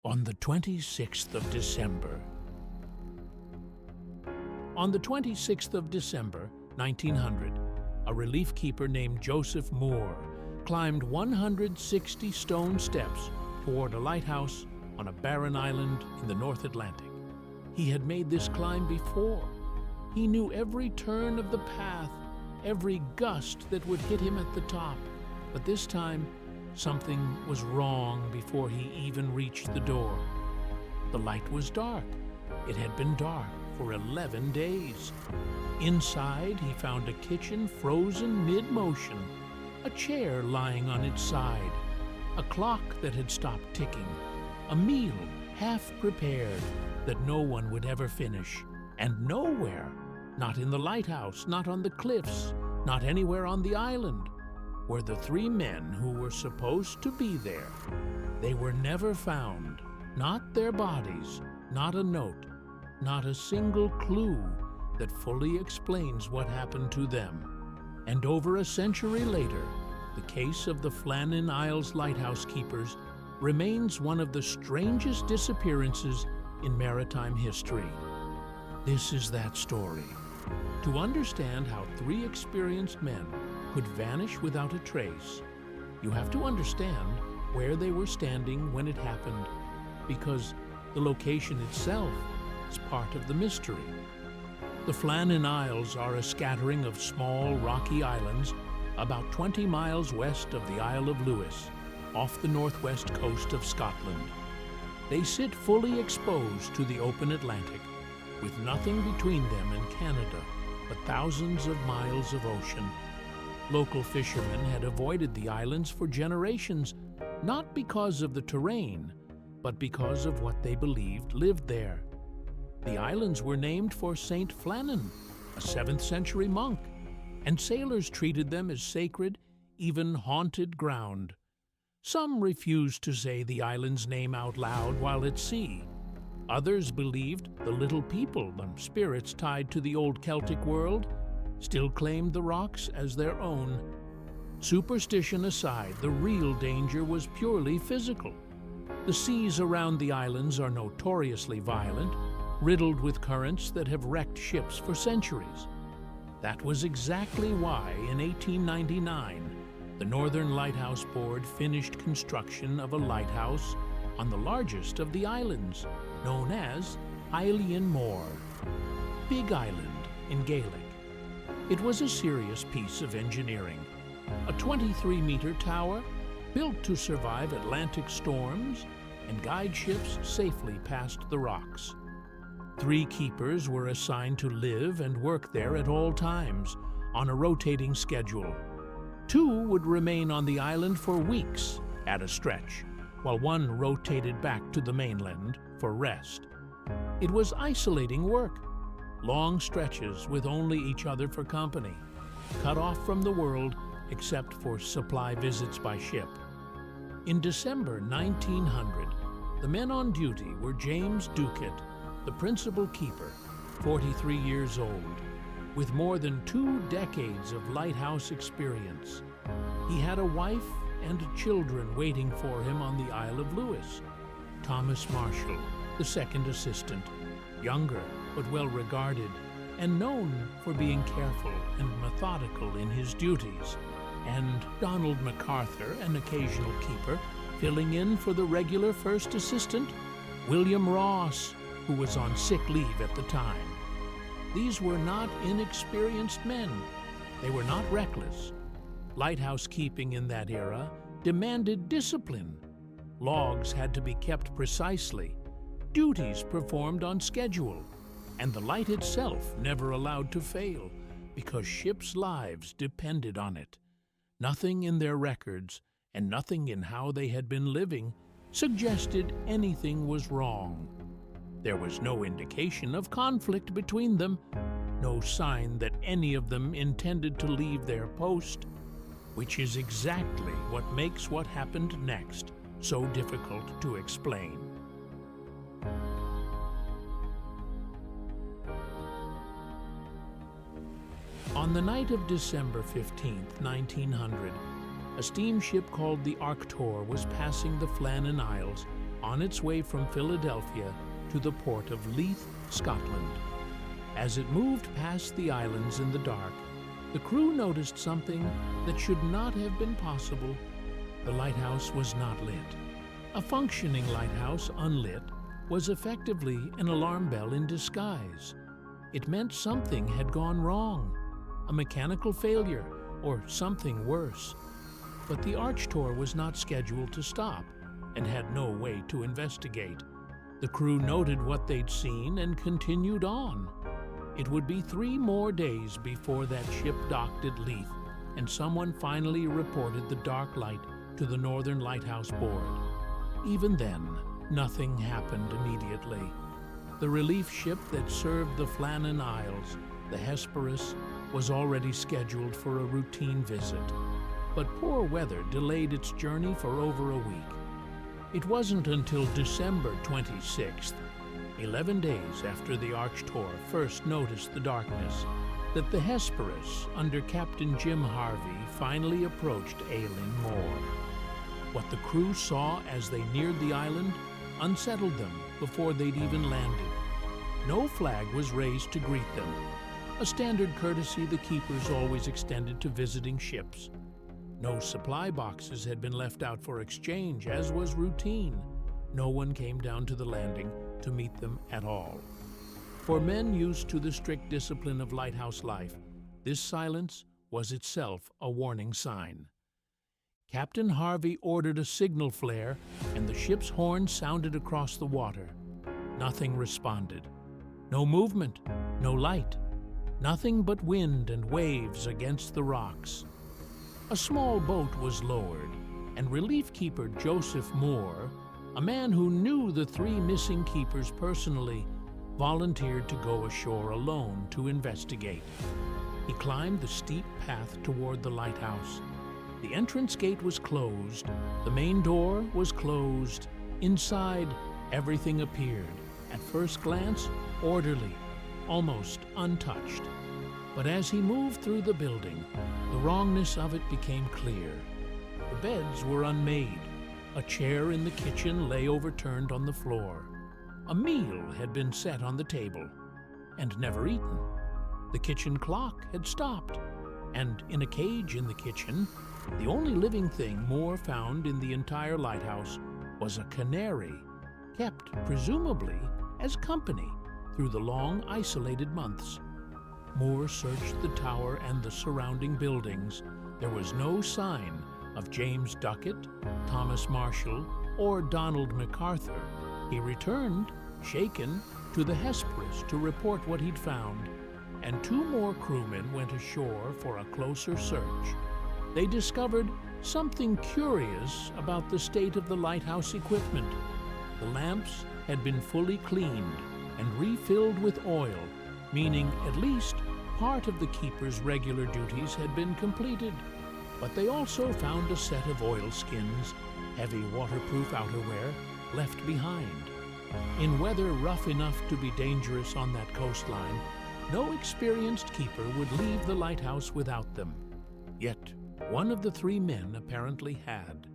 On the 26th of December. On the 26th of December, 1900, a relief keeper named Joseph Moore climbed 160 stone steps toward a lighthouse on a barren island in the North Atlantic. He had made this climb before. He knew every turn of the path, every gust that would hit him at the top, but this time, something was wrong before he even reached the door. The light was dark. It had been dark for 11 days. Inside, he found a kitchen frozen mid-motion, a chair lying on its side, a clock that had stopped ticking, a meal half prepared that no one would ever finish, and nowhere, not in the lighthouse, not on the cliffs, not anywhere on the island, were the three men who were supposed to be there. They were never found, not their bodies, not a note, not a single clue that fully explains what happened to them. And over a century later, the case of the Flannan Isles Lighthouse Keepers remains one of the strangest disappearances in maritime history. This is that story. To understand how three experienced men could vanish without a trace, you have to understand where they were standing when it happened, because the location itself is part of the mystery. The Flannan Isles are a scattering of small rocky islands about 20 miles west of the Isle of Lewis, off the northwest coast of Scotland. They sit fully exposed to the open Atlantic, with nothing between them and Canada but thousands of miles of ocean. Local fishermen had avoided the islands for generations, not because of the terrain, but because of what they believed lived there. The islands were named for Saint Flannan, a 7th century monk, and sailors treated them as sacred, even haunted ground. Some refused to say the island's name out loud while at sea. Others believed the little people, the spirits tied to the old Celtic world, still claimed the rocks as their own. Superstition aside, the real danger was purely physical. The seas around the islands are notoriously violent, riddled with currents that have wrecked ships for centuries. That was exactly why, in 1899, the Northern Lighthouse Board finished construction of a lighthouse on the largest of the islands, known as Eilean Mor, Big Island in Gaelic. It was a serious piece of engineering, a 23-meter tower built to survive Atlantic storms and guide ships safely past the rocks. 3 keepers were assigned to live and work there at all times on a rotating schedule. 2 would remain on the island for weeks at a stretch, while 1 rotated back to the mainland for rest. It was isolating work, long stretches with only each other for company, cut off from the world except for supply visits by ship. In December 1900, the men on duty were James Ducat, the principal keeper, 43 years old, with more than 2 decades of lighthouse experience. He had a wife and children waiting for him on the Isle of Lewis. Thomas Marshall, the second assistant, younger but well-regarded, and known for being careful and methodical in his duties, and Donald McArthur, an occasional keeper, filling in for the regular first assistant, William Ross, who was on sick leave at the time. These were not inexperienced men. They were not reckless. Lighthouse keeping in that era demanded discipline. Logs had to be kept precisely, duties performed on schedule, and the light itself never allowed to fail because ships' lives depended on it. Nothing in their records and nothing in how they had been living suggested anything was wrong. There was no indication of conflict between them, no sign that any of them intended to leave their post, which is exactly what makes what happened next so difficult to explain. On the night of December 15, 1900, a steamship called the Arctur was passing the Flannan Isles on its way from Philadelphia to the port of Leith, Scotland. As it moved past the islands in the dark, the crew noticed something that should not have been possible. The lighthouse was not lit. A functioning lighthouse unlit was effectively an alarm bell in disguise. It meant something had gone wrong, a mechanical failure, or something worse. But the Arch Tour was not scheduled to stop and had no way to investigate. The crew noted what they'd seen and continued on. It would be 3 more days before that ship docked at Leith, and someone finally reported the dark light to the Northern Lighthouse Board. Even then, nothing happened immediately. The relief ship that served the Flannan Isles, the Hesperus, was already scheduled for a routine visit. But poor weather delayed its journey for over a week. It wasn't until December 26th, 11 days after the Arch Tour first noticed the darkness, that the Hesperus, under Captain Jim Harvey, finally approached Ailing Moor. What the crew saw as they neared the island unsettled them before they'd even landed. No flag was raised to greet them, a standard courtesy the keepers always extended to visiting ships. No supply boxes had been left out for exchange, as was routine. No one came down to the landing to meet them at all. For men used to the strict discipline of lighthouse life, this silence was itself a warning sign. Captain Harvey ordered a signal flare, and the ship's horn sounded across the water. Nothing responded. No movement, no light. Nothing but wind and waves against the rocks. A small boat was lowered, and relief keeper Joseph Moore, a man who knew the 3 missing keepers personally, volunteered to go ashore alone to investigate. He climbed the steep path toward the lighthouse. The entrance gate was closed, the main door was closed. Inside, everything appeared, at first glance, orderly, almost untouched. But as he moved through the building, the wrongness of it became clear. The beds were unmade. A chair in the kitchen lay overturned on the floor. A meal had been set on the table and never eaten. The kitchen clock had stopped, and in a cage in the kitchen, the only living thing Moore found in the entire lighthouse was a canary, kept presumably as company through the long isolated months. Moore searched the tower and the surrounding buildings. There was no sign of James Ducat, Thomas Marshall, or Donald McArthur. He returned, shaken, to the Hesperus to report what he'd found, and 2 more crewmen went ashore for a closer search. They discovered something curious about the state of the lighthouse equipment. The lamps had been fully cleaned and refilled with oil, meaning at least part of the keeper's regular duties had been completed. But they also found a set of oilskins, heavy waterproof outerwear, left behind. In weather rough enough to be dangerous on that coastline, no experienced keeper would leave the lighthouse without them. Yet, one of the 3 men apparently had.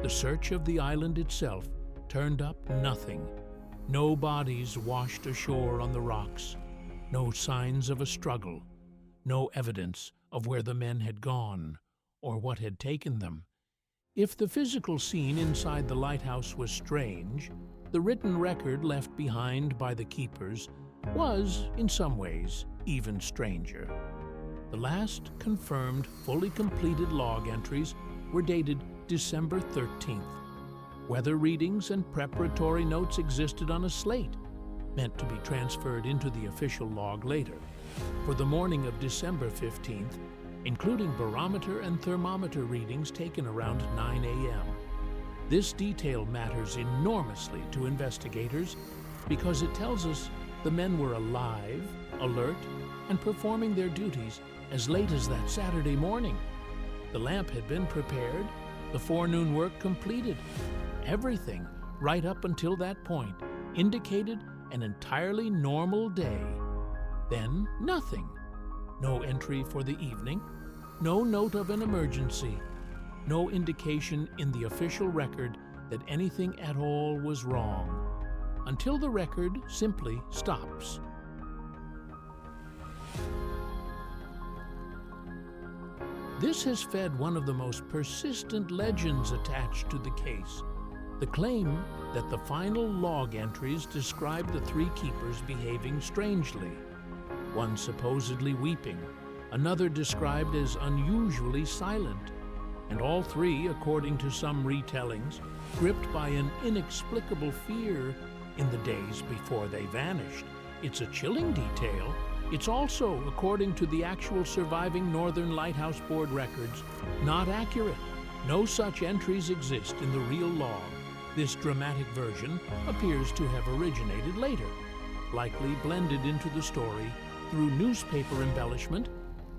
The search of the island itself turned up nothing. No bodies washed ashore on the rocks. No signs of a struggle. No evidence of where the men had gone or what had taken them. If the physical scene inside the lighthouse was strange, the written record left behind by the keepers was, in some ways, even stranger. The last confirmed, fully completed log entries were dated December 13th. Weather readings and preparatory notes existed on a slate, meant to be transferred into the official log later. For the morning of December 15th, including barometer and thermometer readings taken around 9 a.m. This detail matters enormously to investigators because it tells us the men were alive, alert, and performing their duties as late as that Saturday morning. The lamp had been prepared, the forenoon work completed. Everything, right up until that point, indicated an entirely normal day. Then nothing. No entry for the evening, no note of an emergency, no indication in the official record that anything at all was wrong, until the record simply stops. This has fed one of the most persistent legends attached to the case, the claim that the final log entries describe the three keepers behaving strangely, one supposedly weeping, another described as unusually silent, and all three, according to some retellings, gripped by an inexplicable fear in the days before they vanished. It's a chilling detail. It's also, according to the actual surviving Northern Lighthouse Board records, not accurate. No such entries exist in the real log. This dramatic version appears to have originated later, likely blended into the story through newspaper embellishment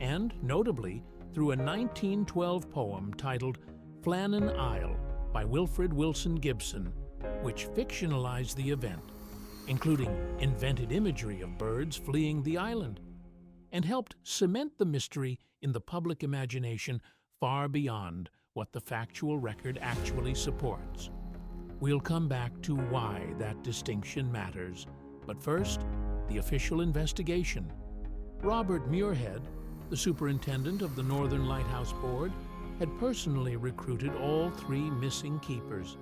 and, notably, through a 1912 poem titled Flannan Isle by Wilfred Wilson Gibson, which fictionalized the event, including invented imagery of birds fleeing the island, and helped cement the mystery in the public imagination far beyond what the factual record actually supports. We'll come back to why that distinction matters, but first, the official investigation. Robert Muirhead, the superintendent of the Northern Lighthouse Board, had personally recruited all three missing keepers.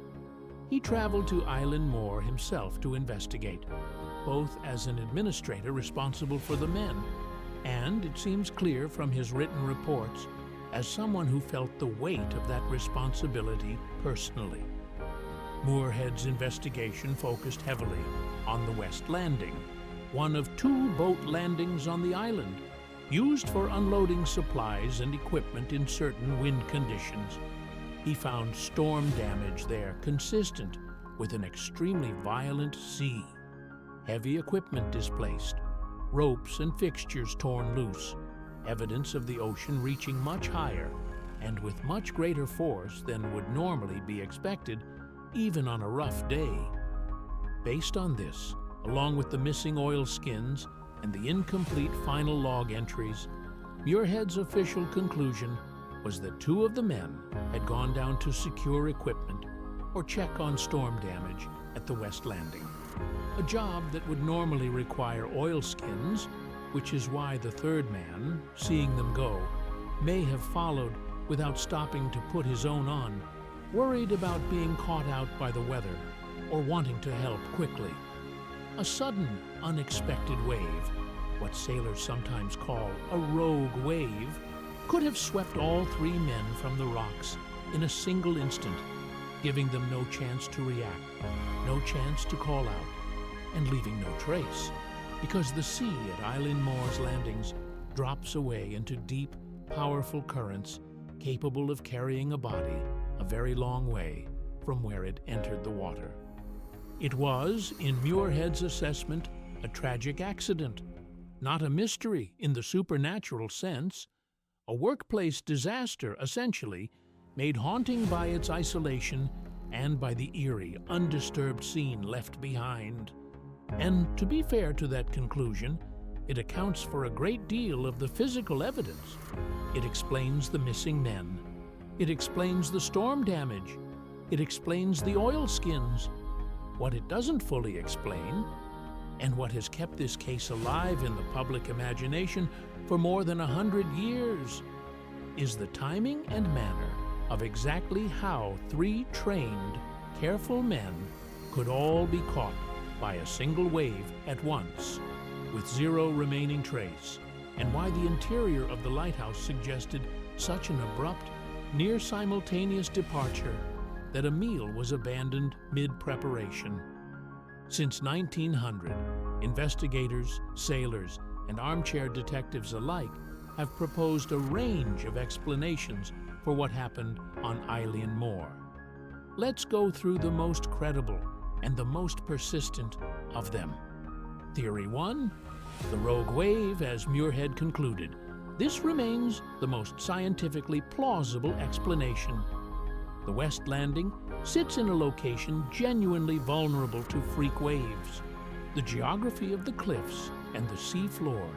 He traveled to Island Moor himself to investigate, both as an administrator responsible for the men, and, it seems clear from his written reports, as someone who felt the weight of that responsibility personally. Muirhead's investigation focused heavily on the West Landing, one of two boat landings on the island, used for unloading supplies and equipment in certain wind conditions. He found storm damage there consistent with an extremely violent sea, heavy equipment displaced, ropes and fixtures torn loose, evidence of the ocean reaching much higher and with much greater force than would normally be expected, even on a rough day. Based on this, along with the missing oilskins and the incomplete final log entries, Muirhead's official conclusion was that two of the men had gone down to secure equipment or check on storm damage at the West Landing, a job that would normally require oilskins, which is why the third man, seeing them go, may have followed without stopping to put his own on, worried about being caught out by the weather or wanting to help quickly. A sudden, unexpected wave, what sailors sometimes call a rogue wave, could have swept all three men from the rocks in a single instant, giving them no chance to react, no chance to call out, and leaving no trace, because the sea at Island Moor's landings drops away into deep, powerful currents capable of carrying a body a very long way from where it entered the water. It was, in Muirhead's assessment, a tragic accident, not a mystery in the supernatural sense, a workplace disaster, essentially, made haunting by its isolation and by the eerie, undisturbed scene left behind. And to be fair to that conclusion, it accounts for a great deal of the physical evidence. It explains the missing men. It explains the storm damage. It explains the oilskins. What it doesn't fully explain, and what has kept this case alive in the public imagination for more than 100 years, is the timing and manner of exactly how three trained, careful men could all be caught by a single wave at once, with zero remaining trace, and why the interior of the lighthouse suggested such an abrupt, near-simultaneous departure that a meal was abandoned mid-preparation. Since 1900, investigators, sailors, and armchair detectives alike have proposed a range of explanations for what happened on Island Moor. Let's go through the most credible and the most persistent of them. Theory 1, the rogue wave, as Muirhead concluded. This remains the most scientifically plausible explanation. The West Landing sits in a location genuinely vulnerable to freak waves. The geography of the cliffs and the sea floor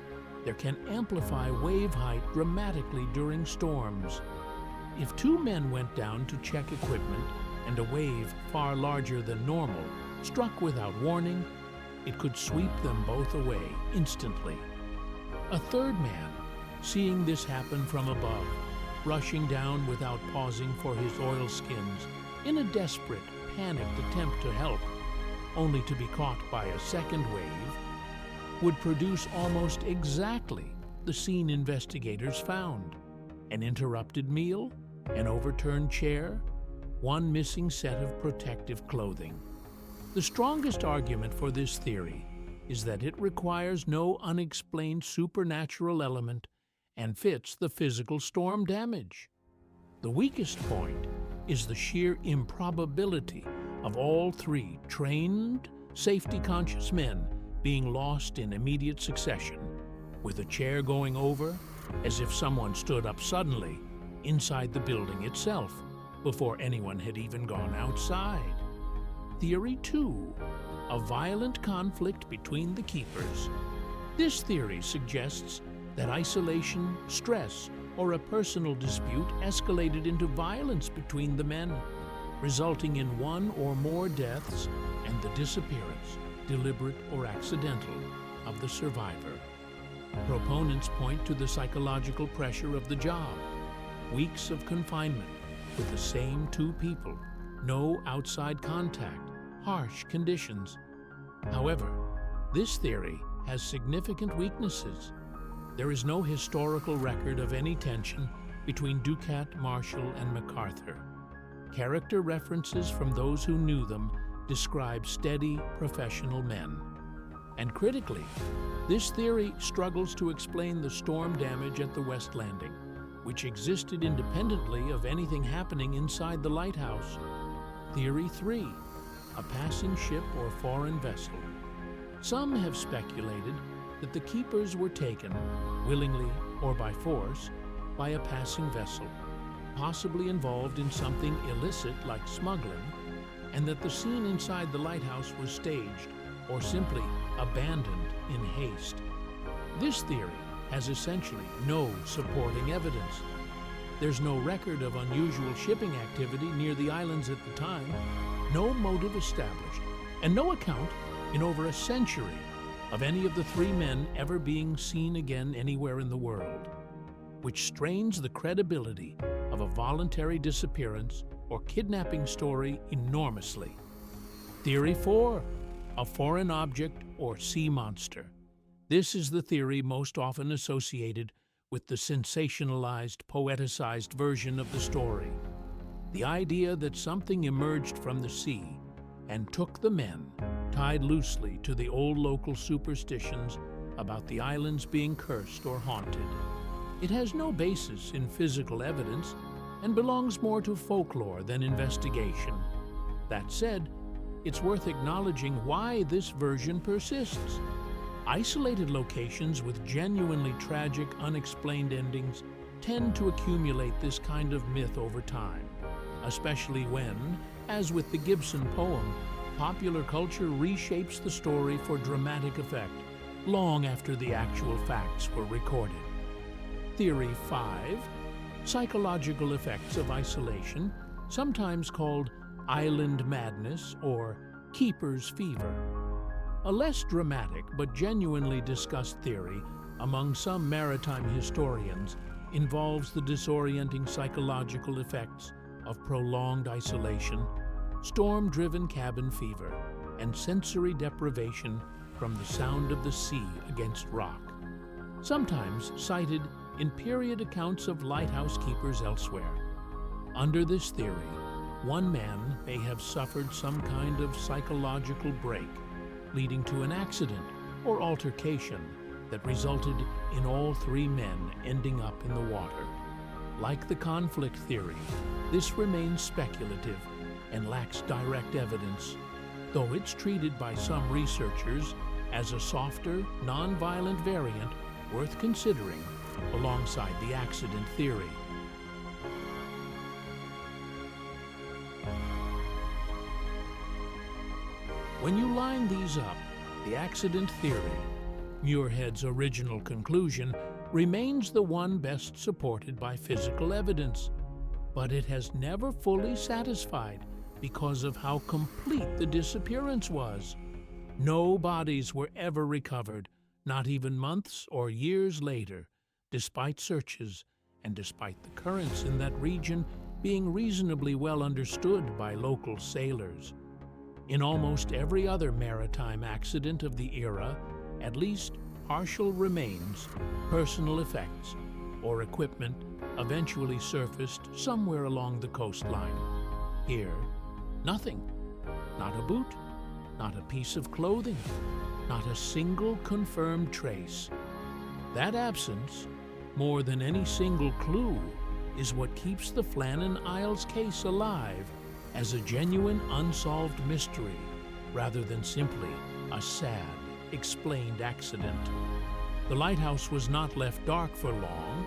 there can amplify wave height dramatically during storms. If two men went down to check equipment and a wave far larger than normal struck without warning, it could sweep them both away instantly. A third man, seeing this happen from above, rushing down without pausing for his oilskins in a desperate, panicked attempt to help, only to be caught by a second wave, would produce almost exactly the scene investigators found: an interrupted meal, an overturned chair, one missing set of protective clothing. The strongest argument for this theory is that it requires no unexplained supernatural element and fits the physical storm damage. The weakest point is the sheer improbability of all three trained, safety-conscious men being lost in immediate succession, with a chair going over as if someone stood up suddenly inside the building itself before anyone had even gone outside. Theory 2, a violent conflict between the keepers. This theory suggests that isolation, stress, or a personal dispute escalated into violence between the men, resulting in one or more deaths and the disappearance, deliberate or accidental, of the survivor. Proponents point to the psychological pressure of the job, weeks of confinement with the same two people, no outside contact, harsh conditions. However, this theory has significant weaknesses. There is no historical record of any tension between Ducat, Marshall, and McArthur. Character references from those who knew them describe steady, professional men. And critically, this theory struggles to explain the storm damage at the West Landing, which existed independently of anything happening inside the lighthouse. Theory 3, a passing ship or foreign vessel. Some have speculated that the keepers were taken, willingly or by force, by a passing vessel, possibly involved in something illicit like smuggling, and that the scene inside the lighthouse was staged or simply abandoned in haste. This theory has essentially no supporting evidence. There's no record of unusual shipping activity near the islands at the time, no motive established, and no account in over a century of any of the three men ever being seen again anywhere in the world, which strains the credibility of a voluntary disappearance or kidnapping story enormously. Theory 4, a foreign object or sea monster. This is the theory most often associated with the sensationalized, poeticized version of the story. The idea that something emerged from the sea and took the men, tied loosely to the old local superstitions about the islands being cursed or haunted. It has no basis in physical evidence and belongs more to folklore than investigation. That said, it's worth acknowledging why this version persists. Isolated locations with genuinely tragic, unexplained endings tend to accumulate this kind of myth over time, especially when, as with the Gibson poem, popular culture reshapes the story for dramatic effect long after the actual facts were recorded. Theory 5, psychological effects of isolation, sometimes called island madness or keeper's fever. A less dramatic but genuinely discussed theory among some maritime historians involves the disorienting psychological effects of prolonged isolation, storm-driven cabin fever, and sensory deprivation from the sound of the sea against rock, sometimes cited in period accounts of lighthouse keepers elsewhere. Under this theory, one man may have suffered some kind of psychological break, leading to an accident or altercation that resulted in all three men ending up in the water. Like the conflict theory, this remains speculative and lacks direct evidence, though it's treated by some researchers as a softer, non-violent variant worth considering alongside the accident theory. When you line these up, the accident theory, Muirhead's original conclusion, remains the one best supported by physical evidence, but it has never fully satisfied because of how complete the disappearance was. No bodies were ever recovered, not even months or years later, despite searches and despite the currents in that region being reasonably well understood by local sailors. In almost every other maritime accident of the era, at least partial remains, personal effects, or equipment eventually surfaced somewhere along the coastline. Here, nothing. Not a boot, not a piece of clothing, not a single confirmed trace. That absence, more than any single clue, is what keeps the Flannan Isles case alive as a genuine unsolved mystery, rather than simply a sad, explained accident. The lighthouse was not left dark for long.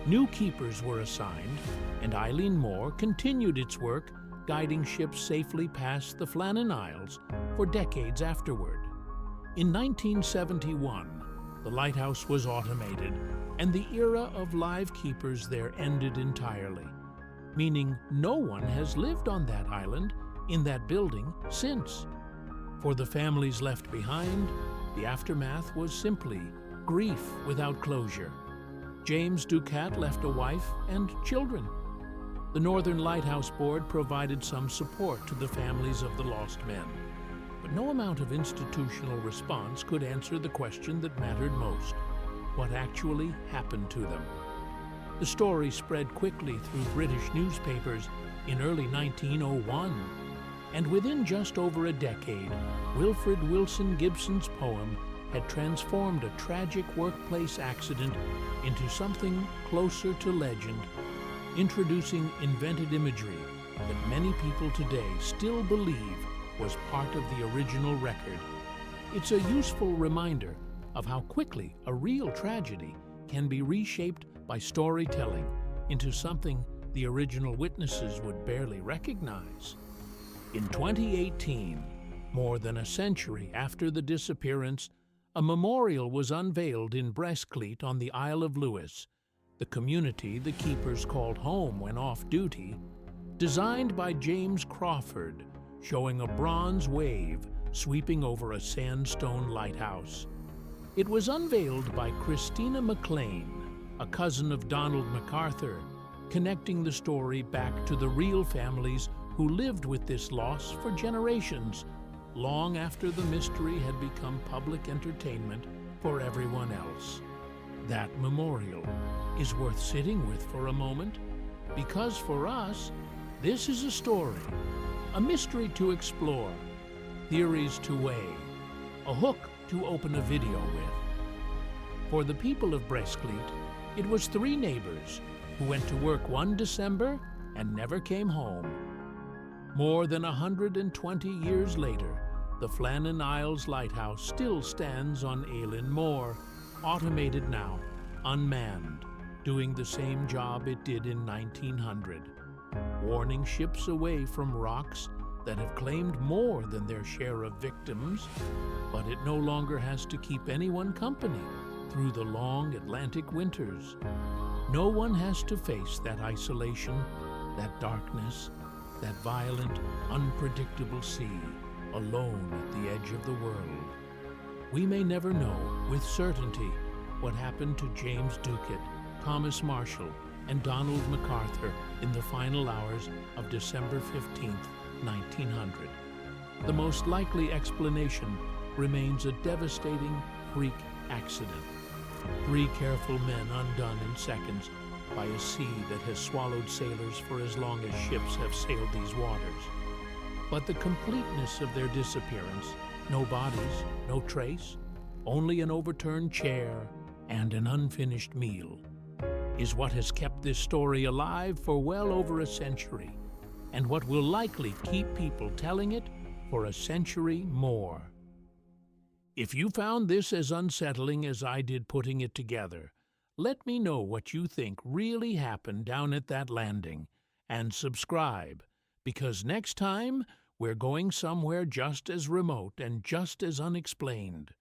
New keepers were assigned, and Eileen Moore continued its work guiding ships safely past the Flannan Isles for decades afterward. In 1971, the lighthouse was automated, and the era of live keepers there ended entirely, meaning no one has lived on that island, in that building, since. For the families left behind, the aftermath was simply grief without closure. James Ducat left a wife and children. The Northern Lighthouse Board provided some support to the families of the lost men, but no amount of institutional response could answer the question that mattered most: what actually happened to them. The story spread quickly through British newspapers in early 1901, and within just over a decade, Wilfred Wilson Gibson's poem had transformed a tragic workplace accident into something closer to legend, introducing invented imagery that many people today still believe was part of the original record. It's a useful reminder of how quickly a real tragedy can be reshaped by storytelling into something the original witnesses would barely recognize. In 2018, more than a century after the disappearance, a memorial was unveiled in Brestcleat on the Isle of Lewis, the community the keepers called home when off duty, designed by James Crawford, showing a bronze wave sweeping over a sandstone lighthouse. It was unveiled by Christina McLean, a cousin of Donald McArthur, connecting the story back to the real families who lived with this loss for generations, long after the mystery had become public entertainment for everyone else. That memorial is worth sitting with for a moment, because for us, this is a story, a mystery to explore, theories to weigh, a hook to open a video with. For the people of Brestcleat, it was 3 neighbors who went to work one December and never came home. More than 120 years later, the Flannan Isles Lighthouse still stands on Eilean Moor, automated now, unmanned, doing the same job it did in 1900, warning ships away from rocks that have claimed more than their share of victims, but it no longer has to keep anyone company through the long Atlantic winters. No one has to face that isolation, that darkness, that violent, unpredictable sea, alone at the edge of the world. We may never know with certainty what happened to James Ducat, Thomas Marshall, and Donald McArthur in the final hours of December 15, 1900. The most likely explanation remains a devastating freak accident. 3 careful men undone in seconds by a sea that has swallowed sailors for as long as ships have sailed these waters. But the completeness of their disappearance, no bodies, no trace, only an overturned chair and an unfinished meal, is what has kept this story alive for well over a century, and what will likely keep people telling it for a century more. If you found this as unsettling as I did putting it together, let me know what you think really happened down at that landing, and subscribe, because next time we're going somewhere just as remote and just as unexplained.